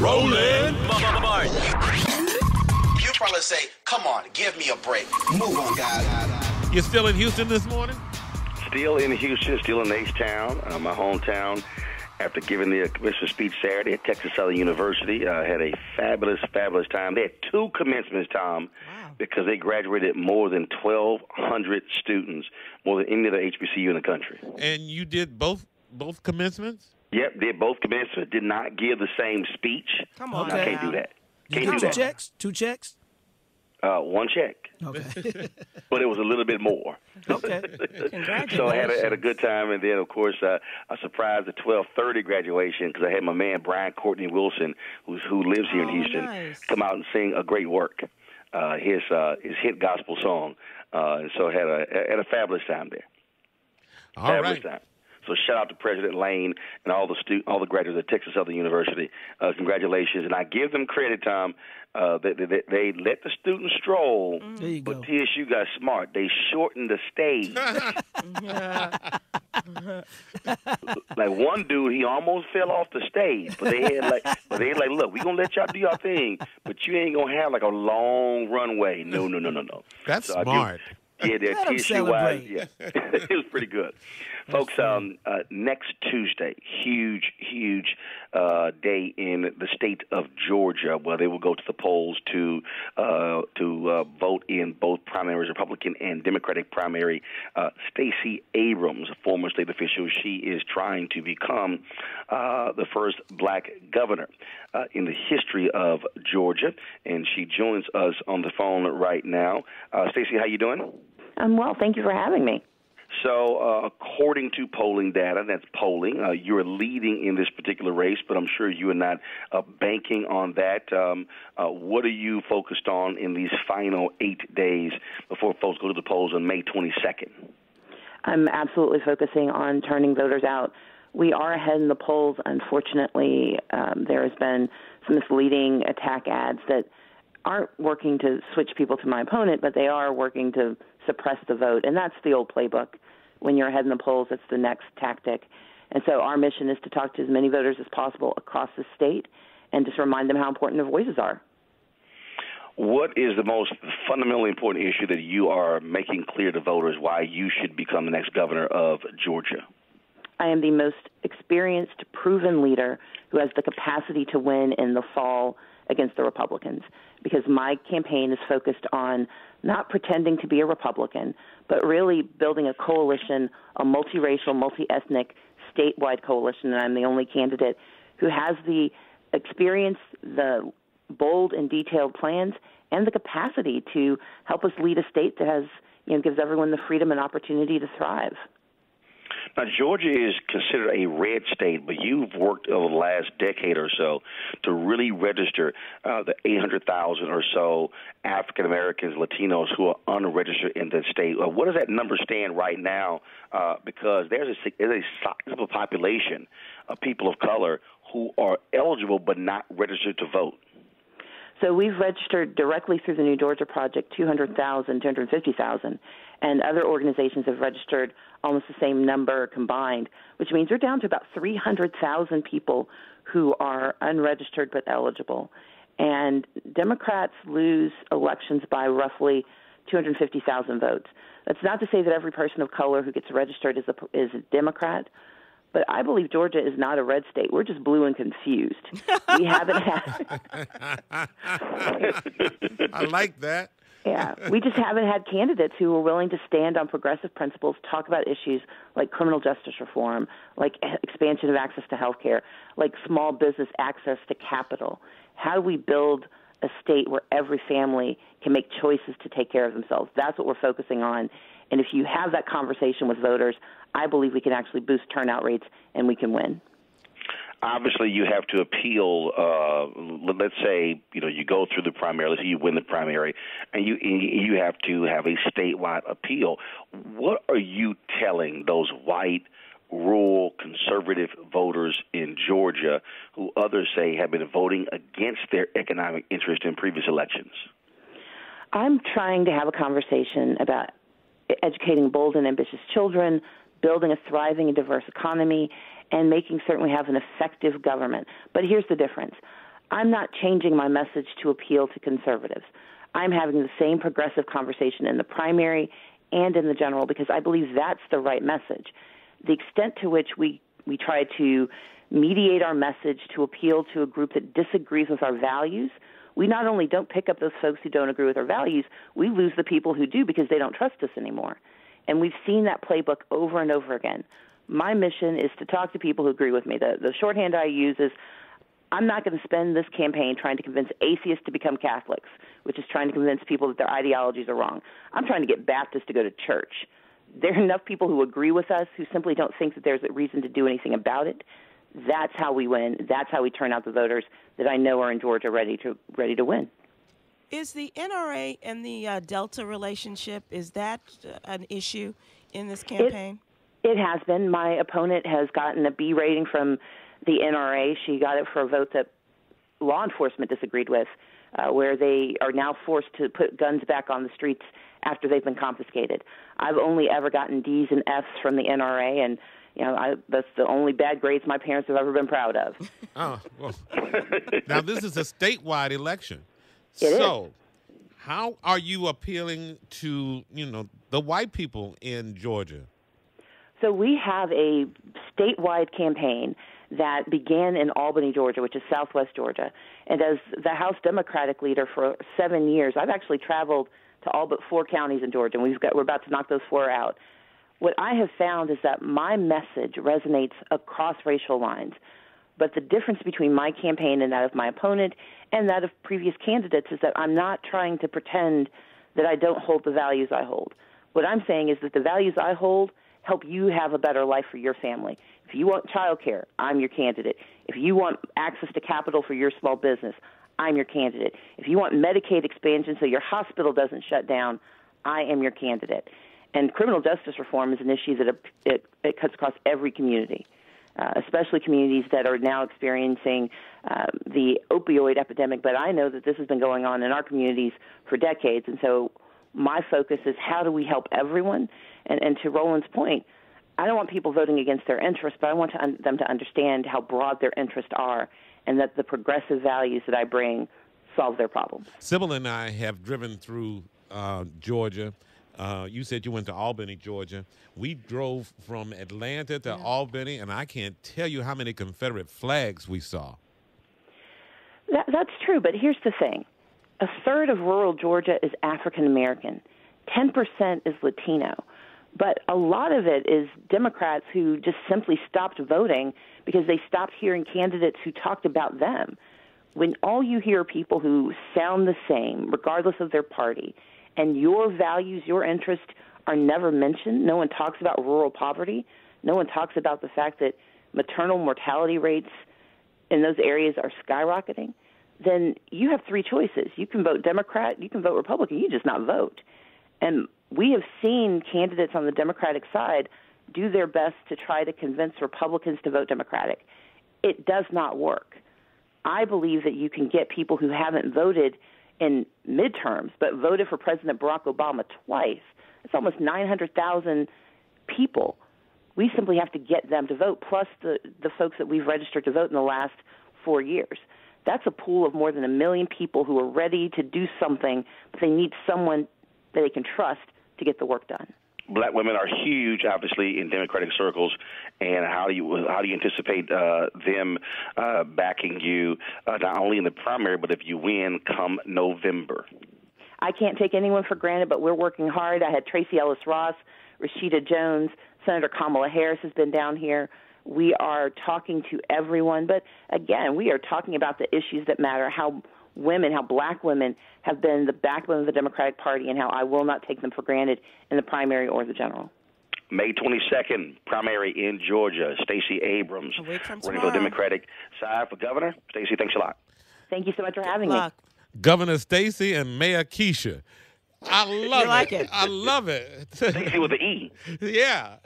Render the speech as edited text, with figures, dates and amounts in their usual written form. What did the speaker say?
Roland Martin. You probably say, come on, give me a break. Move on, guys. You're still in Houston this morning? Still in Houston, still in H-Town, my hometown. After giving the commissioner speech Saturday at Texas Southern University, I had a fabulous, fabulous time. They had 2 commencements, Tom, because they graduated more than 1,200 students, more than any other HBCU in the country. And you did both commencements? Yep, did both commencements. Did not give the same speech. Come on, I can't do that. Can't do two that. checks? 2 checks? 1 check. Okay. But it was a little bit more. Okay. Congratulations. So I had a good time, and then, of course, I surprised the 12:30 graduation because I had my man, Brian Courtney Wilson, who lives here in Houston, come out and sing a great work, his hit gospel song. And so I had a fabulous time there. Fabulous time. So shout out to President Lane and all the graduates at Texas Southern University. Congratulations, and I give them credit, Tom. They let the students stroll, but TSU got smart. They shortened the stage. Like one dude, he almost fell off the stage, but they had like, look, we gonna let y'all do your thing, but you ain't gonna have like a long runway. No. That's so smart. Yeah, they're TSU-wise. Yeah, it was pretty good. Folks, next Tuesday, huge day in the state of Georgia, where they will go to the polls to vote in both primaries, Republican and Democratic primary. Stacey Abrams, former state official, she is trying to become the first black governor in the history of Georgia, and she joins us on the phone right now. Stacey, how you doing? I'm well. Thank you for having me. So, according to polling data, that's polling, you're leading in this particular race, but I'm sure you are not banking on that. What are you focused on in these final 8 days before folks go to the polls on May 22nd? I'm absolutely focusing on turning voters out. We are ahead in the polls. Unfortunately, there has been some misleading attack ads that aren't working to switch people to my opponent, but they are working to suppress the vote. And that's the old playbook. When you're ahead in the polls, it's the next tactic. And so our mission is to talk to as many voters as possible across the state and just remind them how important their voices are. What is the most fundamentally important issue that you are making clear to voters why you should become the next governor of Georgia? I am the most experienced, proven leader who has the capacity to win in the fall against the Republicans, because my campaign is focused on not pretending to be a Republican, but really building a coalition, a multiracial, multi-ethnic, statewide coalition, and I'm the only candidate who has the experience, the bold and detailed plans, and the capacity to help us lead a state that has, gives everyone the freedom and opportunity to thrive. Now, Georgia is considered a red state, but you've worked over the last decade or so to really register the 800,000 or so African Americans, Latinos who are unregistered in the state. What does that number stand right now? Because there's a sizable population of people of color who are eligible but not registered to vote. So we've registered directly through the New Georgia Project 200,000, 250,000, and other organizations have registered almost the same number combined, which means we're down to about 300,000 people who are unregistered but eligible. And Democrats lose elections by roughly 250,000 votes. That's not to say that every person of color who gets registered is a Democrat, but I believe Georgia is not a red state. We're just blue and confused. We haven't had... I like that. Yeah, we just haven't had candidates who are willing to stand on progressive principles, talk about issues like criminal justice reform, like expansion of access to health care, like small business access to capital. How do we build a state where every family can make choices to take care of themselves? That's what we're focusing on. And if you have that conversation with voters, I believe we can actually boost turnout rates and we can win. Obviously, you have to appeal. Let's say you go through the primary, let's say you win the primary, and you have to have a statewide appeal. What are you telling those white, rural, conservative voters in Georgia who others say have been voting against their economic interest in previous elections? I'm trying to have a conversation about educating bold and ambitious children, building a thriving and diverse economy, and making certain we have an effective government. But here's the difference. I'm not changing my message to appeal to conservatives. I'm having the same progressive conversation in the primary and in the general because I believe that's the right message. The extent to which we try to mediate our message to appeal to a group that disagrees with our values, we not only don't pick up those folks who don't agree with our values, we lose the people who do because they don't trust us anymore. And we've seen that playbook over and over again. My mission is to talk to people who agree with me. The shorthand I use is, I'm not going to spend this campaign trying to convince atheists to become Catholics, which is trying to convince people that their ideologies are wrong. I'm trying to get Baptists to go to church. There are enough people who agree with us who simply don't think that there's a reason to do anything about it. That's how we win. That's how we turn out the voters that I know are in Georgia ready to win. Is the NRA and the Delta relationship, is that an issue in this campaign? It has been. My opponent has gotten a B rating from the NRA. She got it for a vote that law enforcement disagreed with, where they are now forced to put guns back on the streets after they've been confiscated. I've only ever gotten D's and F's from the NRA, and that's the only bad grades my parents have ever been proud of. Oh, well. Now, this is a statewide election. It so, is. How are you appealing to, the white people in Georgia? So we have a statewide campaign that began in Albany, Georgia, which is southwest Georgia. And as the House Democratic leader for 7 years, I've actually traveled to all but 4 counties in Georgia, and we're about to knock those 4 out. What I have found is that my message resonates across racial lines. But the difference between my campaign and that of my opponent and that of previous candidates is that I'm not trying to pretend that I don't hold the values I hold. What I'm saying is that the values I hold help you have a better life for your family. If you want childcare, I'm your candidate. If you want access to capital for your small business, I'm your candidate. If you want Medicaid expansion so your hospital doesn't shut down, I am your candidate. And criminal justice reform is an issue that it cuts across every community, especially communities that are now experiencing the opioid epidemic. But I know that this has been going on in our communities for decades. And so my focus is how do we help everyone? And to Roland's point, I don't want people voting against their interests, but I want them to understand how broad their interests are and that the progressive values that I bring solve their problems. Sybil and I have driven through Georgia. You said you went to Albany, Georgia. We drove from Atlanta to Albany, and I can't tell you how many Confederate flags we saw. That's true, but here's the thing. A third of rural Georgia is African American. 10% is Latino. But a lot of it is Democrats who just simply stopped voting because they stopped hearing candidates who talked about them. When all you hear are people who sound the same, regardless of their party, and your values, your interests are never mentioned, no one talks about rural poverty, no one talks about the fact that maternal mortality rates in those areas are skyrocketing, then you have 3 choices. You can vote Democrat, you can vote Republican, you just not vote. And we have seen candidates on the Democratic side do their best to try to convince Republicans to vote Democratic. It does not work. I believe that you can get people who haven't voted in midterms but voted for President Barack Obama twice. It's almost 900,000 people. We simply have to get them to vote, plus the folks that we've registered to vote in the last 4 years. That's a pool of more than 1 million people who are ready to do something, but they need someone that they can trust to get the work done. Black women are huge, obviously, in Democratic circles, and how do you anticipate them backing you not only in the primary, but if you win come November? I can't take anyone for granted, but we're working hard. I had Tracy Ellis Ross, Rashida Jones, Senator Kamala Harris has been down here. We are talking to everyone, but again, we are talking about the issues that matter, how black women have been the backbone of the Democratic Party, and how I will not take them for granted in the primary or the general. May 22nd, primary in Georgia. Stacey Abrams running for the Democratic side for governor. Stacey, thanks a lot. Thank you so much for having me. Governor Stacey and Mayor Keisha. I love it. I love it. Stacey with the E. Yeah.